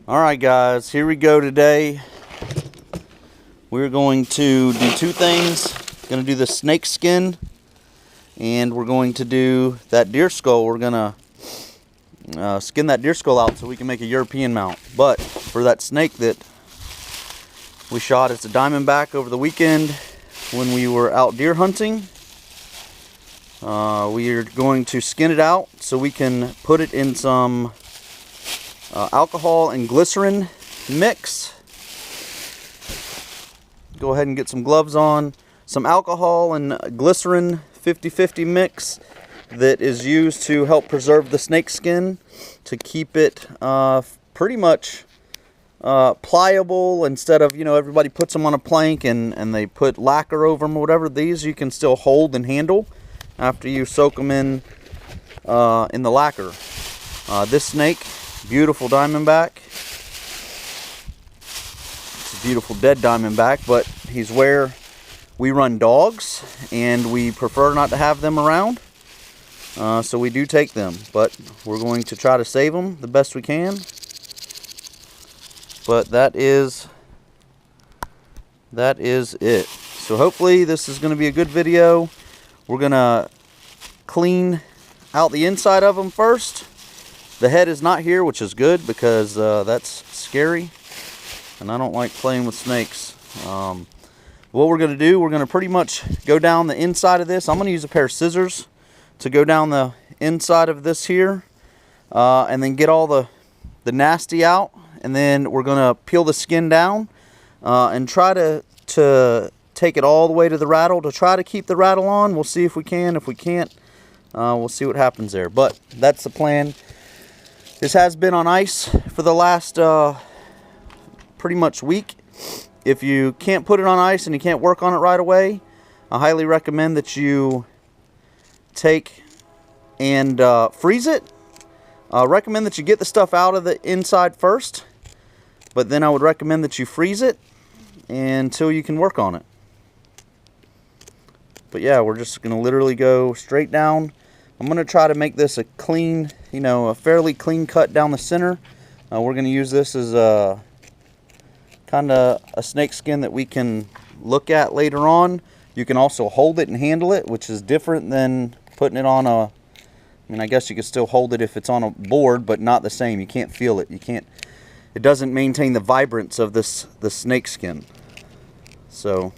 Alright guys, here we go today. We're going to do two things. Going to do the snake skin, and we're going to do that deer skull. We're going to skin that deer skull out so we can make a European mount. But for that snake that we shot, it's a diamondback over the weekend when we were out deer hunting. We are going to skin it out so we can put it in some alcohol and glycerin mix. Go ahead and get some gloves on. Some alcohol and glycerin 50-50 mix that is used to help preserve the snake skin, to keep it pretty much pliable, instead of, you know, everybody puts them on a plank and they put lacquer over them or whatever. These you can still hold and handle after you soak them in the lacquer. This snake, beautiful diamondback. It's a beautiful dead diamondback, but he's where we run dogs and we prefer not to have them around. So we do take them, but we're going to try to save them the best we can. But that is it. So hopefully this is going to be a good video. We're going to clean out the inside of them first. The head is not here, which is good, because that's scary, and I don't like playing with snakes. What we're going to do, we're going to pretty much go down the inside of this. I'm going to use a pair of scissors to go down the inside of this here, and then get all the nasty out, and then we're going to peel the skin down and try to take it all the way to the rattle, to try to keep the rattle on. We'll see if we can. If we can't, we'll see what happens there. But that's the plan. This has been on ice for the last pretty much week. If you can't put it on ice and you can't work on it right away, I highly recommend that you take and freeze it. I recommend that you get the stuff out of the inside first, but then I would recommend that you freeze it until you can work on it. But yeah, we're just going to literally go straight down. I'm going to try to make this a clean, a fairly clean cut down the center. We're going to use this as a kind of a snake skin that we can look at later on. You can also hold it and handle it, which is different than putting it on a, I guess you could still hold it if it's on a board, but not the same. You can't feel it. It doesn't maintain the vibrance of the snake skin. So,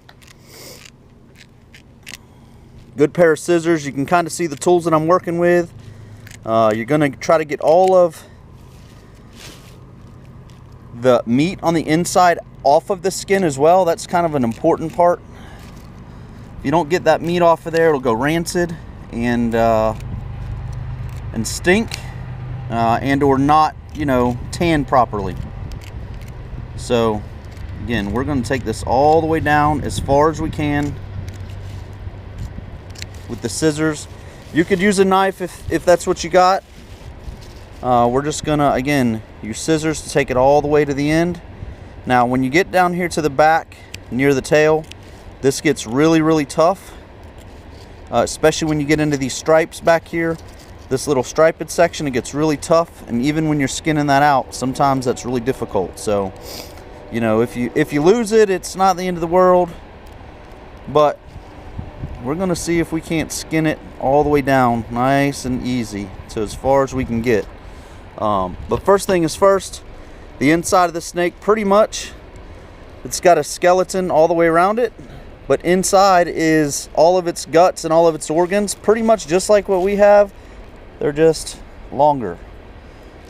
good pair of scissors. You can kind of see the tools that I'm working with. You're going to try to get all of the meat on the inside off of the skin as well. That's kind of an important part. If you don't get that meat off of there, it'll go rancid and stink, and or not, tan properly. So again, we're going to take this all the way down as far as we can with the scissors. You could use a knife if that's what you got. We're just gonna, again, use scissors to take it all the way to the end. Now when you get down here to the back near the tail, this gets really, really tough, especially when you get into these stripes back here. This little striped section, it gets really tough, and even when you're skinning that out, sometimes that's really difficult. So, if you lose it, it's not the end of the world, but we're going to see if we can't skin it all the way down nice and easy to as far as we can get. But first thing is first, the inside of the snake, pretty much, it's got a skeleton all the way around it, but inside is all of its guts and all of its organs, pretty much just like what we have. They're just longer.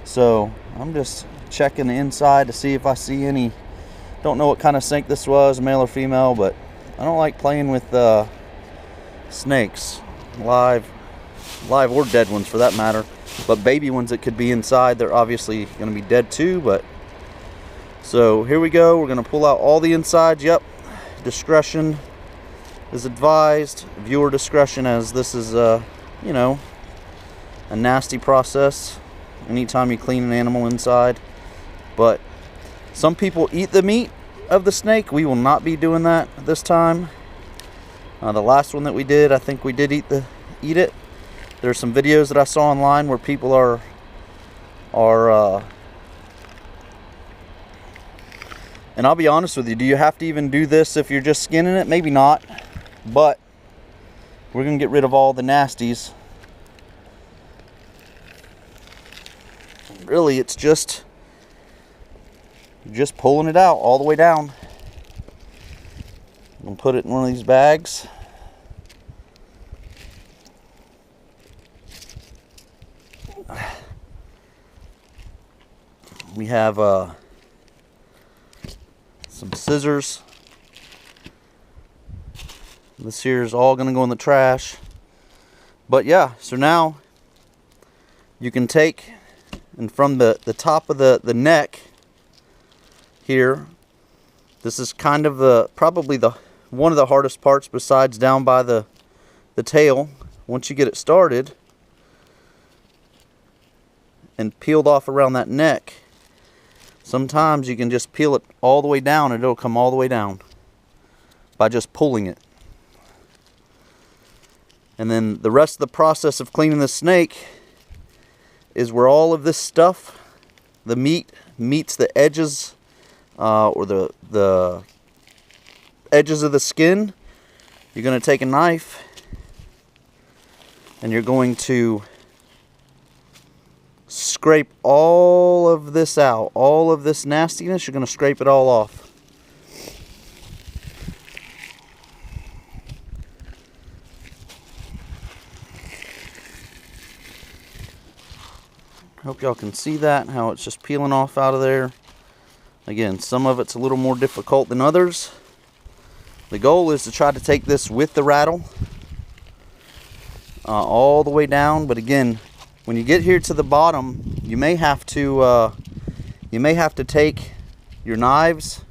So I'm just checking the inside to see if I see any. Don't know what kind of snake this was, male or female, but I don't like playing with snakes, live or dead ones for that matter. But baby ones that could be inside, they're obviously going to be dead too. But so here we go. We're going to pull out all the insides. Yep, discretion is advised. Viewer discretion, as this is you know, a nasty process anytime you clean an animal inside. But some people eat the meat of the snake. We will not be doing that this time. The last one that we did, I think we did eat it. There's some videos that I saw online where people are and I'll be honest with you, do you have to even do this if you're just skinning it? Maybe not, but we're gonna get rid of all the nasties. Really, it's just pulling it out all the way down. I'm gonna put it in one of these bags. We have some scissors. This here is all gonna go in the trash. But yeah, so now you can take, and from the top of the neck here, this is kind of probably one of the hardest parts, besides down by the tail. Once you get it started and peeled off around that neck, sometimes you can just peel it all the way down and it'll come all the way down by just pulling it. And then the rest of the process of cleaning the snake is where all of this stuff, the meat, meets the edges or the edges of the skin. You're going to take a knife and you're going to scrape all of this out. All of this nastiness, you're going to scrape it all off. Hope y'all can see that, how it's just peeling off out of there. Again, some of it's a little more difficult than others. The goal is to try to take this with the rattle all the way down. But again, when you get here to the bottom, you may have to take your knives,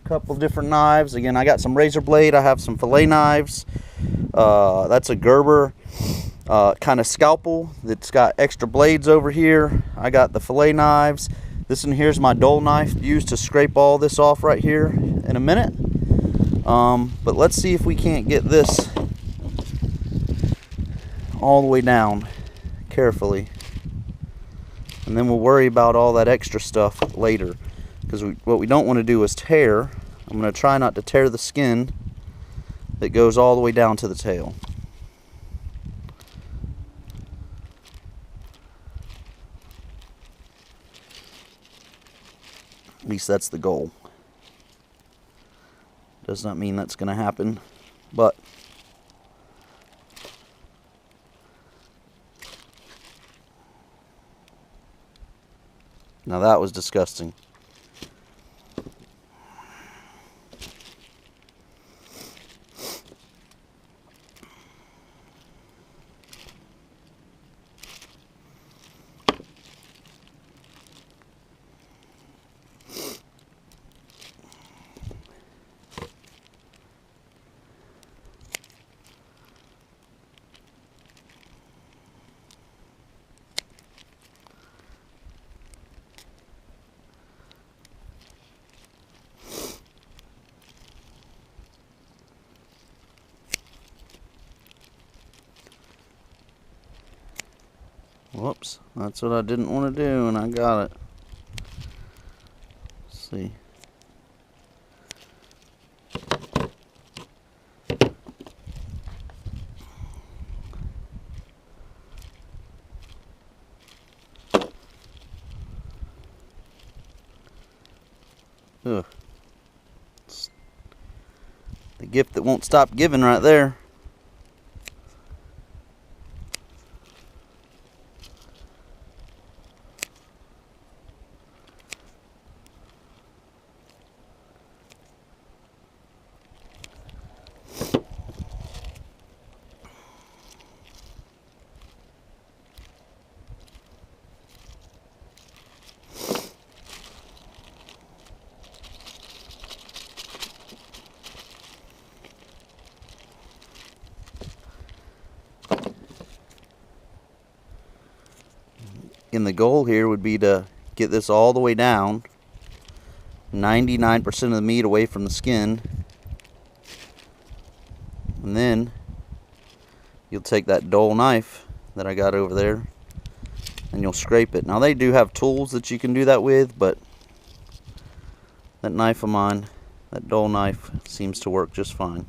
a couple different knives. Again, I got some razor blade. I have some fillet knives. That's a Gerber kind of scalpel that's got extra blades over here. I got the fillet knives. This one here's my dull knife used to scrape all this off right here in a minute. But let's see if we can't get this all the way down carefully, and then we'll worry about all that extra stuff later, because what we don't want to do is tear. I'm going to try not to tear the skin that goes all the way down to the tail. At least that's the goal. Does not mean that's going to happen, but now that was disgusting. Whoops, that's what I didn't want to do, and I got it. Let's see. Ugh. It's the gift that won't stop giving right there. And the goal here would be to get this all the way down, 99% of the meat away from the skin, and then you'll take that dull knife that I got over there and you'll scrape it. Now they do have tools that you can do that with, but that knife of mine, that dull knife, seems to work just fine.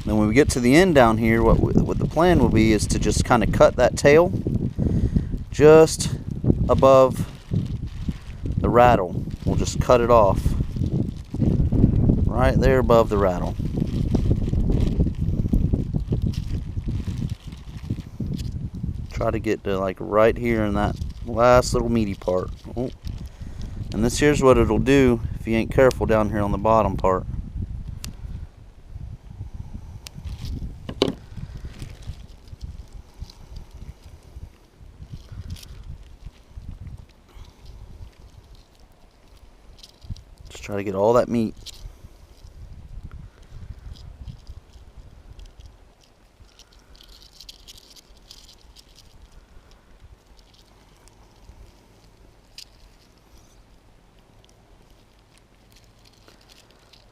Then when we get to the end down here, what the plan will be is to just kind of cut that tail just above the rattle. We'll just cut it off right there above the rattle. Try to get to like right here in that last little meaty part. Oh. And this here's what it'll do if you ain't careful down here on the bottom part. Just try to get all that meat.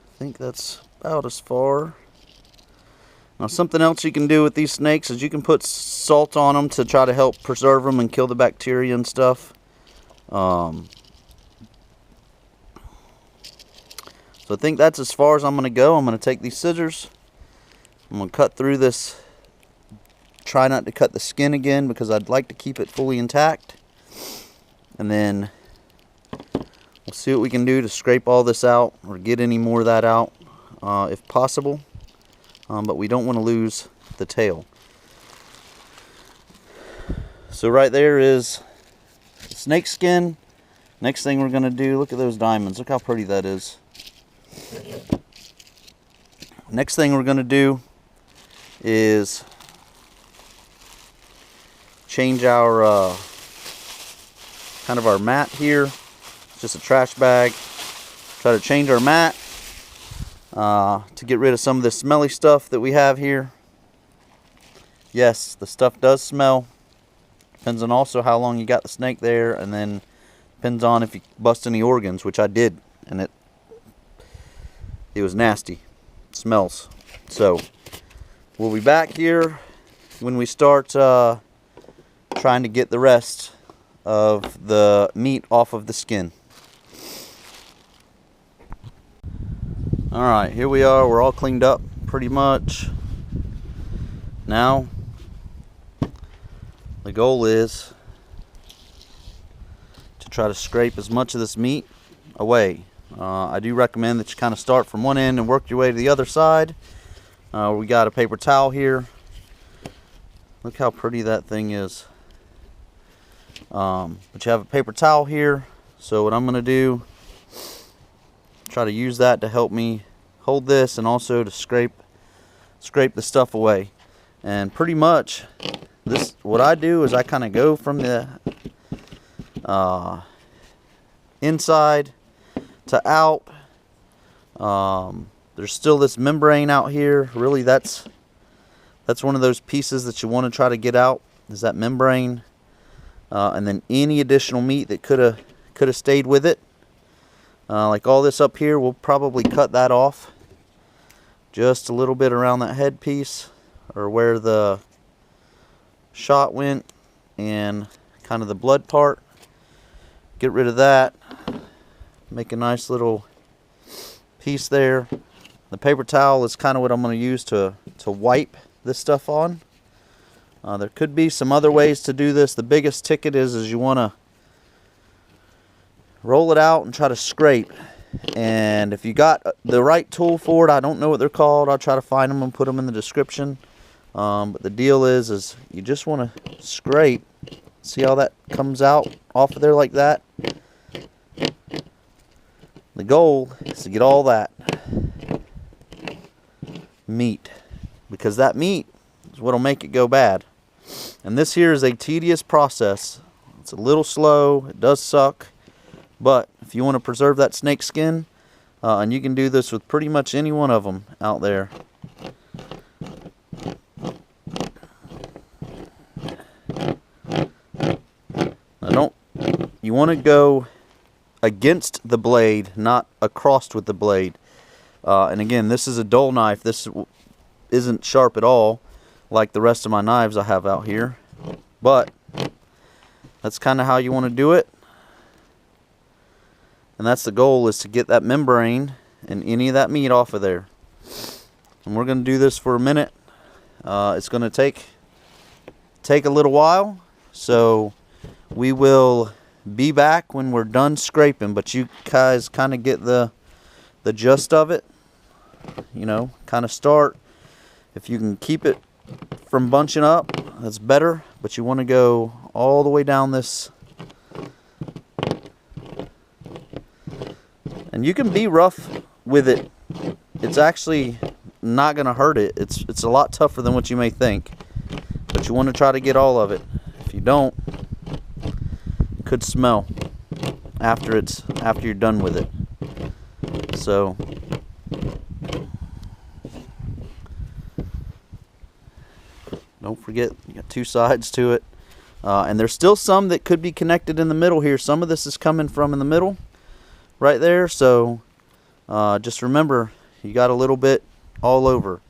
I think that's about as far. Now something else you can do with these snakes is you can put salt on them to try to help preserve them and kill the bacteria and stuff. So I think that's as far as I'm going to go. I'm going to take these scissors. I'm going to cut through this. Try not to cut the skin again because I'd like to keep it fully intact. And then we'll see what we can do to scrape all this out or get any more of that out if possible. But we don't want to lose the tail. So right there is the snake skin. Next thing we're going to do, look at those diamonds. Look how pretty that is. Next thing we're going to do is change our kind of our mat here. It's just a trash bag. Try to change our mat to get rid of some of this smelly stuff that we have here. Yes, the stuff does smell. Depends on also how long you got the snake there, and then depends on if you bust any organs, which I did, and it was nasty. It smells. So we'll be back here when we start trying to get the rest of the meat off of the skin. Alright, here we are. We're all cleaned up pretty much. Now the goal is to try to scrape as much of this meat away. I do recommend that you kind of start from one end and work your way to the other side. We got a paper towel here. Look how pretty that thing is. But you have a paper towel here. So what I'm going to do, try to use that to help me hold this and also to scrape the stuff away. And pretty much this, what I do is I kind of go from the inside to out. There's still this membrane out here. Really, that's one of those pieces that you want to try to get out, is that membrane. And then any additional meat that could have stayed with it. Like all this up here, we'll probably cut that off. Just a little bit around that head piece, or where the shot went, and kind of the blood part. Get rid of that. Make a nice little piece there. The paper towel is kind of what I'm going to use to wipe this stuff on. There could be some other ways to do this. The biggest ticket is you want to roll it out and try to scrape. And if you got the right tool for it, I don't know what they're called. I'll try to find them and put them in the description. But the deal is you just want to scrape. See how that comes out off of there like that? The goal is to get all that meat, because that meat is what will make it go bad. And this here is a tedious process. It's a little slow. It does suck. But if you want to preserve that snake skin, and you can do this with pretty much any one of them out there, want to go against the blade, not across with the blade. And again, this is a dull knife. This isn't sharp at all like the rest of my knives I have out here, but that's kind of how you want to do it. And that's the goal, is to get that membrane and any of that meat off of there. And we're going to do this for a minute. It's going to take a little while, so we will be back when we're done scraping. But you guys kind of get the gist of it. You know, kind of start. If you can keep it from bunching up, that's better. But you want to go all the way down this. And you can be rough with it. It's actually not going to hurt it. It's a lot tougher than what you may think. But you want to try to get all of it. If you don't, it could smell after you're done with it. So don't forget, you got two sides to it. And there's still some that could be connected in the middle here. Some of this is coming from in the middle right there. So just remember, you got a little bit all over.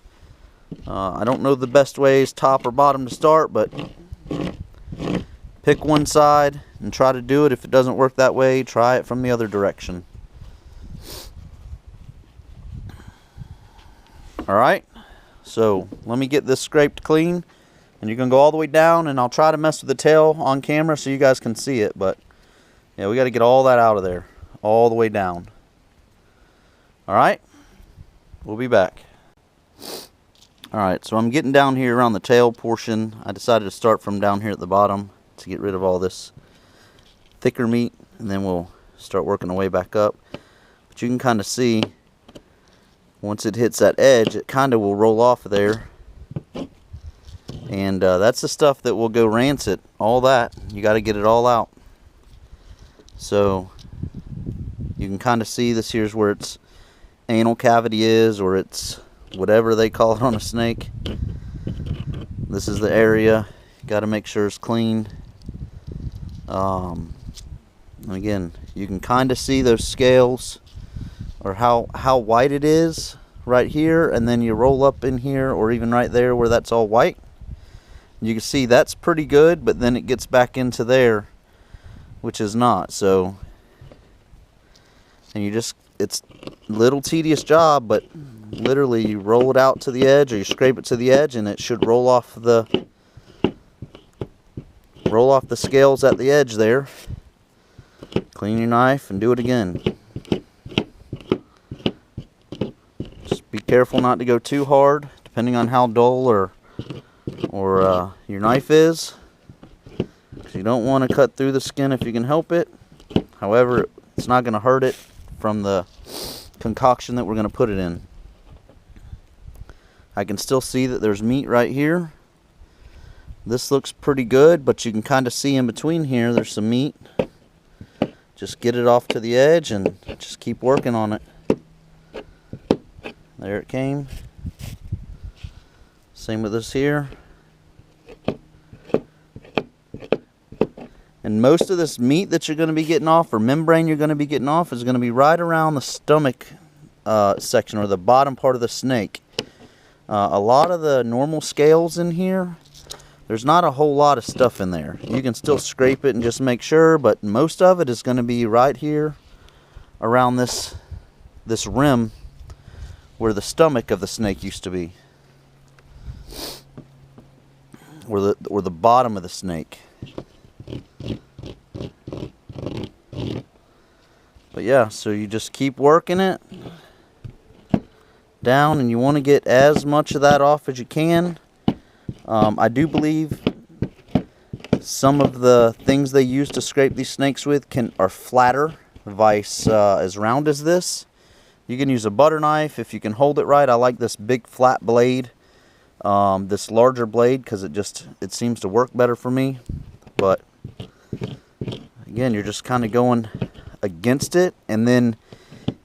I don't know the best ways, top or bottom, to start, but pick one side and try to do it. If it doesn't work that way, try it from the other direction. Alright, so let me get this scraped clean, and you're going to go all the way down, and I'll try to mess with the tail on camera so you guys can see it, but yeah, we got to get all that out of there, all the way down. Alright, we'll be back. Alright, so I'm getting down here around the tail portion. I decided to start from down here at the bottom to get rid of all this thicker meat, and then we'll start working our way back up. But you can kind of see, once it hits that edge, it kind of will roll off of there. And that's the stuff that will go rancid. All that, you got to get it all out. So you can kind of see this here's where its anal cavity is, or it's whatever they call it on a snake. This is the area. You got to make sure it's clean. Again, you can kind of see those scales, or how white it is right here, and then you roll up in here, or even right there where that's all white. You can see that's pretty good, but then it gets back into there, which is not. So, and you just, it's a little tedious job, but literally you roll it out to the edge, or you scrape it to the edge, and it should roll off the scales at the edge there. Clean your knife and do it again. Just be careful not to go too hard, depending on how dull or your knife is. You don't want to cut through the skin if you can help it. However, it's not going to hurt it from the concoction that we're going to put it in. I can still see that there's meat right here. This looks pretty good, but you can kind of see in between here there's some meat. Just get it off to the edge and just keep working on it. There it came. Same with this here. And most of this meat that you're going to be getting off, or membrane you're going to be getting off, is going to be right around the stomach section, or the bottom part of the snake. A lot of the normal scales in here, there's not a whole lot of stuff in there. You can still scrape it and just make sure, but most of it is going to be right here around this rim where the stomach of the snake used to be, or the bottom of the snake. But yeah, so you just keep working it down, and you want to get as much of that off as you can. I do believe some of the things they use to scrape these snakes with are flatter, vice as round as this. You can use a butter knife if you can hold it right. I like this big flat blade, this larger blade, because it seems to work better for me. But again, you're just kind of going against it, and then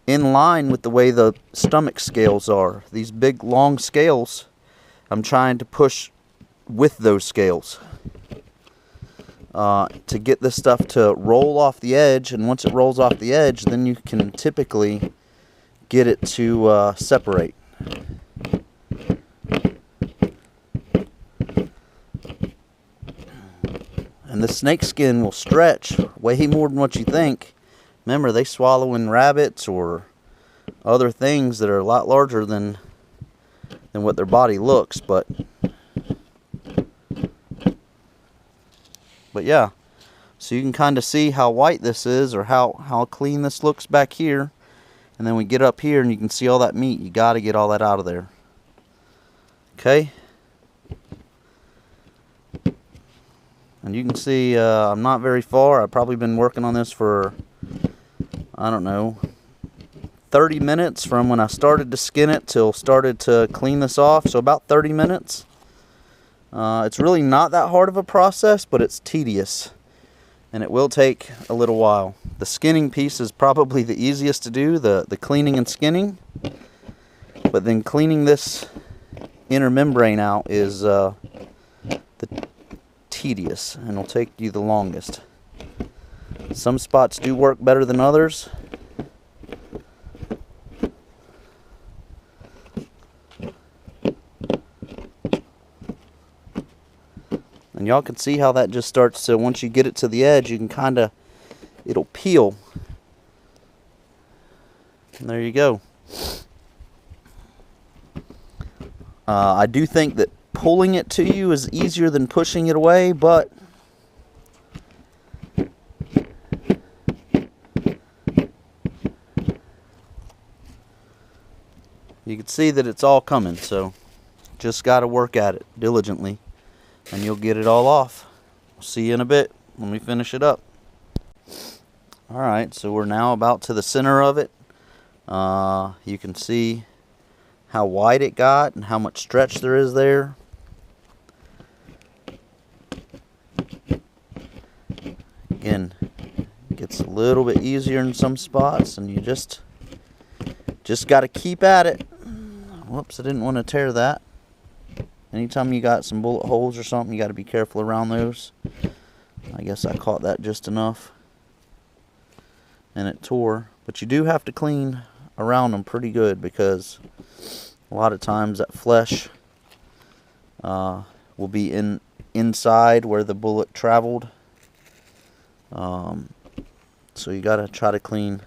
in line with the way the stomach scales are. These big long scales, I'm trying to push with those scales. to get this stuff to roll off the edge, and once it rolls off the edge, then you can typically get it to separate. And the snake skin will stretch way more than what you think. Remember, they swallow in rabbits or other things that are a lot larger than what their body looks, but yeah. So you can kind of see how white this is, or how clean this looks back here. And then we get up here and you can see all that meat. You got to get all that out of there. Okay. And you can see I'm not very far. I've probably been working on this for, I don't know, 30 minutes from when I started to skin it till started to clean this off. So about 30 minutes. It's really not that hard of a process, but it's tedious. And it will take a little while. The skinning piece is probably the easiest to do, the cleaning and skinning. But then cleaning this inner membrane out is the tedious, and will take you the longest. Some spots do work better than others. And y'all can see how that just starts to, once you get it to the edge, you can kind of, it'll peel. And there you go. I do think that pulling it to you is easier than pushing it away, but you can see that it's all coming, so just got to work at it diligently and you'll get it all off. See you in a bit when we finish it up. Alright, so we're now about to the center of it. You can see how wide it got and how much stretch there is there. Again, it gets a little bit easier in some spots, and you just got to keep at it. Whoops, I didn't want to tear that. Anytime you got some bullet holes or something, you got to be careful around those. I guess I caught that just enough, and it tore. But you do have to clean around them pretty good, because a lot of times that flesh will be inside where the bullet traveled. So you got to try to clean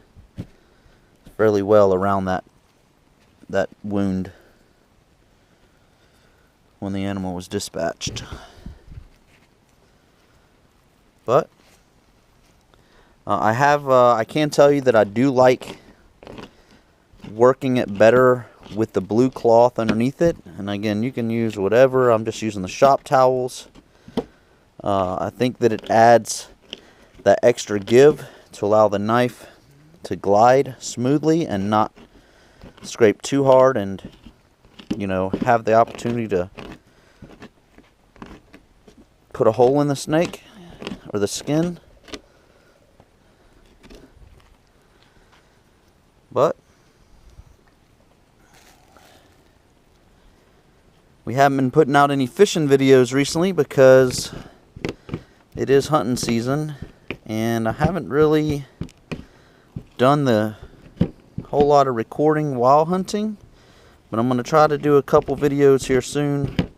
fairly well around that wound when the animal was dispatched. But I can tell you that I do like working it better with the blue cloth underneath it. And again, you can use whatever. I'm just using the shop towels. I think that it adds that extra give to allow the knife to glide smoothly and not scrape too hard, and have the opportunity to put a hole in the snake or the skin. But we haven't been putting out any fishing videos recently because it is hunting season, and I haven't really done the whole lot of recording while hunting, but I'm going to try to do a couple videos here soon.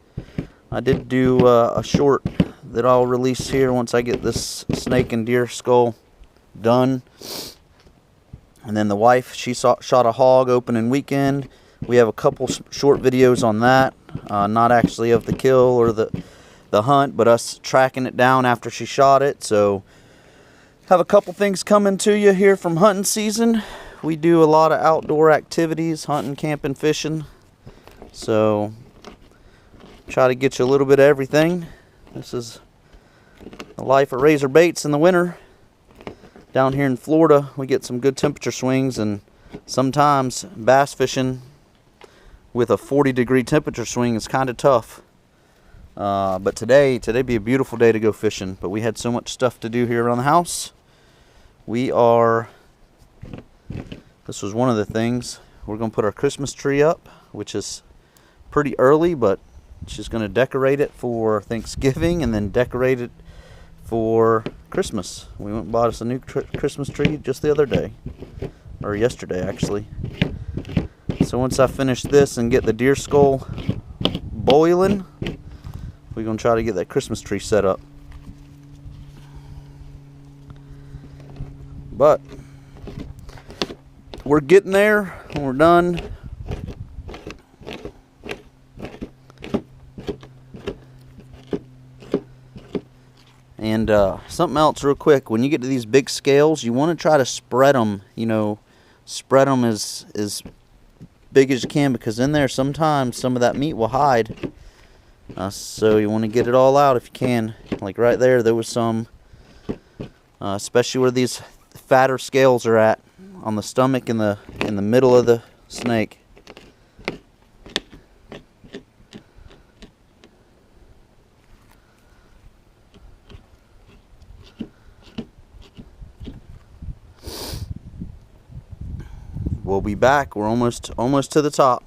I did do a short that I'll release here once I get this snake and deer skull done. And then the wife, she shot a hog opening weekend. We have a couple short videos on that, not actually of the kill or the hunt, but us tracking it down after she shot it. So have a couple things coming to you here from hunting season. We do a lot of outdoor activities, hunting, camping, fishing. So try to get you a little bit of everything. This is the life of razor baits in the winter. Down here in Florida, we get some good temperature swings, and sometimes bass fishing with a 40-degree temperature swing is kind of tough. But today be a beautiful day to go fishing. But we had so much stuff to do here around the house. This was one of the things. We're going to put our Christmas tree up, which is pretty early, but she's going to decorate it for Thanksgiving and then decorate it for Christmas. We went and bought us a new Christmas tree just the other day, or yesterday actually. So once I finish this and get the deer skull boiling, we're gonna try to get that Christmas tree set up. But we're getting there. We're done. And something else real quick, when you get to these big scales, you want to try to spread them, spread them as big as you can, because in there sometimes some of that meat will hide. So you want to get it all out if you can. Like right there, there was some, especially where these fatter scales are at, on the stomach in the middle of the snake. We'll be back. We're almost to the top.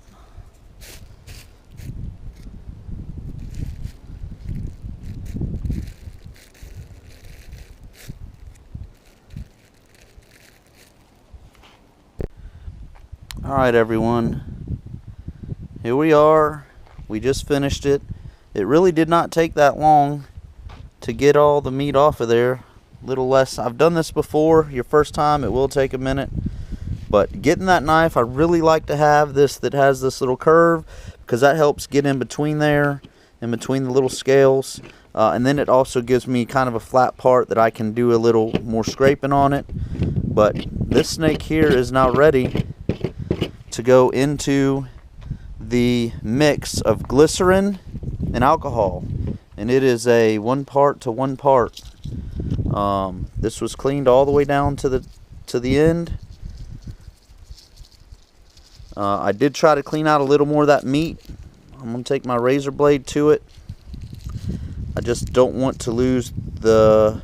All right, everyone. Here we are. We just finished it. It really did not take that long to get all the meat off of there. A little less. I've done this before. Your first time, it will take a minute. But getting that knife, I really like to have this that has this little curve, because that helps get in between there, in between the little scales. And then it also gives me kind of a flat part that I can do a little more scraping on it. But this snake here is now ready to go into the mix of glycerin and alcohol. And it is a 1 part to 1 part. This was cleaned all the way down to the end. I did try to clean out a little more of that meat. I'm going to take my razor blade to it. I just don't want to lose the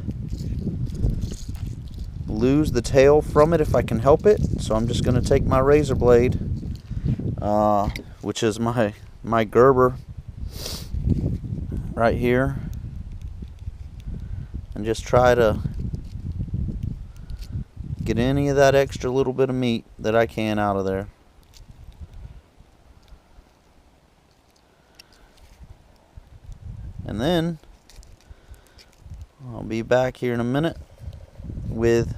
tail from it if I can help it. So I'm just going to take my razor blade, which is my Gerber right here, and just try to get any of that extra little bit of meat that I can out of there. And then I'll be back here in a minute with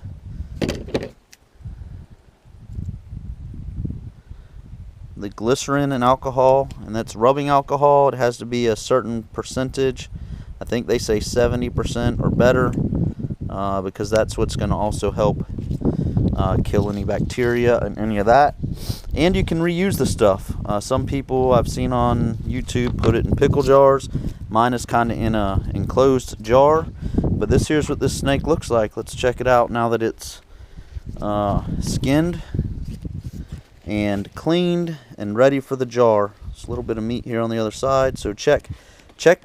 the glycerin and alcohol, and that's rubbing alcohol. It has to be a certain percentage. I think they say 70% or better, because that's what's going to also help kill any bacteria and any of that. And you can reuse the stuff. Some people I've seen on YouTube put it in pickle jars. Mine is kind of in a enclosed jar, but here's what this snake looks like. Let's check it out now that it's skinned and cleaned and ready for the jar. Just a little bit of meat here on the other side, so check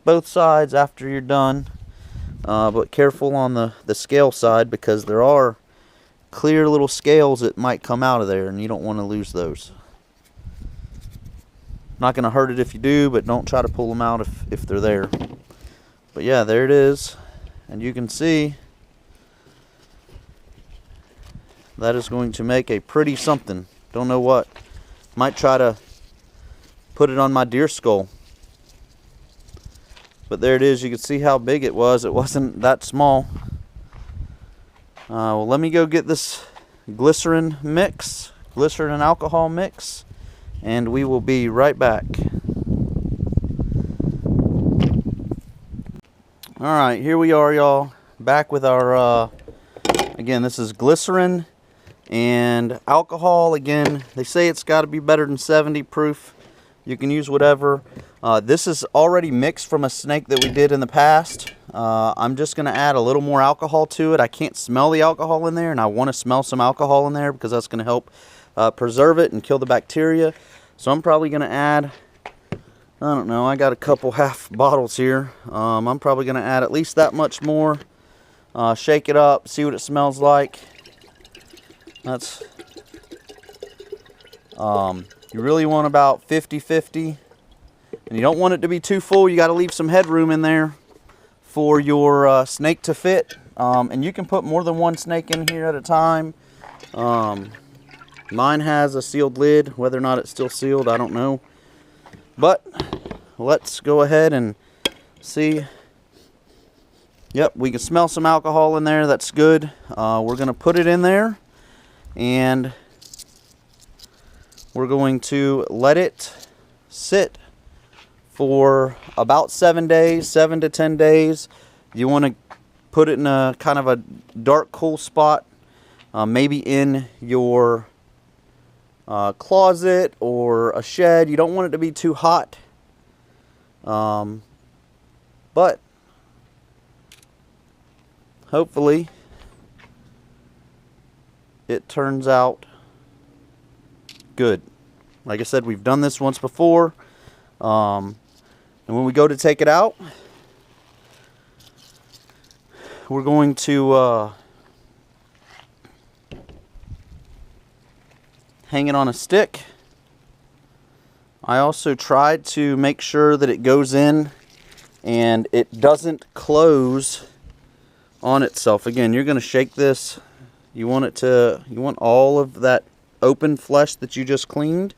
both sides after you're done, but careful on the scale side, because there are clear little scales that might come out of there, and you don't want to lose those. Not going to hurt it if you do, but don't try to pull them out if they're there. But yeah, there it is, and you can see that is going to make a pretty something. Don't know what. Might try to put it on my deer skull. But there it is. You can see how big it was. It wasn't that small. Well, let me go get this glycerin and alcohol mix, and we will be right back. Alright, here we are, y'all. Back with our, again, this is glycerin and alcohol. Again, they say it's got to be better than 70 proof. You can use whatever. This is already mixed from a snake that we did in the past. I'm just going to add a little more alcohol to it. I can't smell the alcohol in there, and I want to smell some alcohol in there because that's going to help preserve it and kill the bacteria. So I'm probably going to add, I don't know, I got a couple half bottles here. I'm probably going to add at least that much more. Shake it up, see what it smells like. That's, you really want about 50-50. And you don't want it to be too full. You got to leave some headroom in there for your snake to fit. And you can put more than one snake in here at a time. Mine has a sealed lid. Whether or not it's still sealed, I don't know. But let's go ahead and see. Yep, we can smell some alcohol in there. That's good. We're going to put it in there, and we're going to let it sit for about 7 days, 7 to 10 days. You want to put it in a kind of a dark, cool spot, maybe in your closet or a shed. You don't want it to be too hot, but hopefully it turns out good. Like I said, we've done this once before, and when we go to take it out, we're going to hang it on a stick. I also tried to make sure that it goes in and it doesn't close on itself. Again, you're going to shake this. You want all of that open flesh that you just cleaned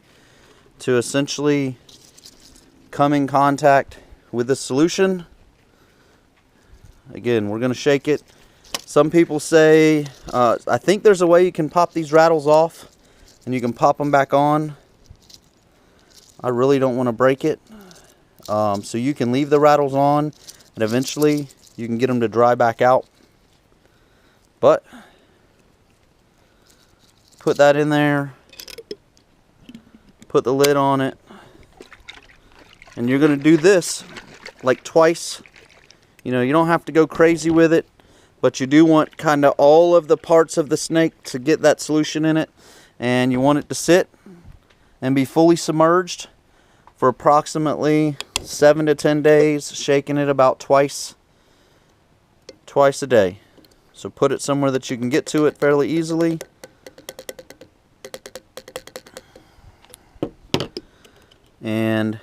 to essentially come in contact with the solution. Again, we're going to shake it. Some people say, I think there's a way you can pop these rattles off and you can pop them back on. I really don't want to break it. So you can leave the rattles on and eventually you can get them to dry back out. But put that in there, put the lid on it, and you're going to do this like twice. You know, you don't have to go crazy with it, but you do want kind of all of the parts of the snake to get that solution in it, and you want it to sit and be fully submerged for approximately 7 to 10 days, shaking it about twice a day. So put it somewhere that you can get to it fairly easily. And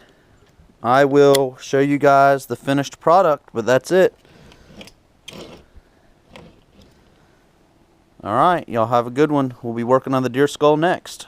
I will show you guys the finished product, but that's it. Alright, y'all have a good one. We'll be working on the deer skull next.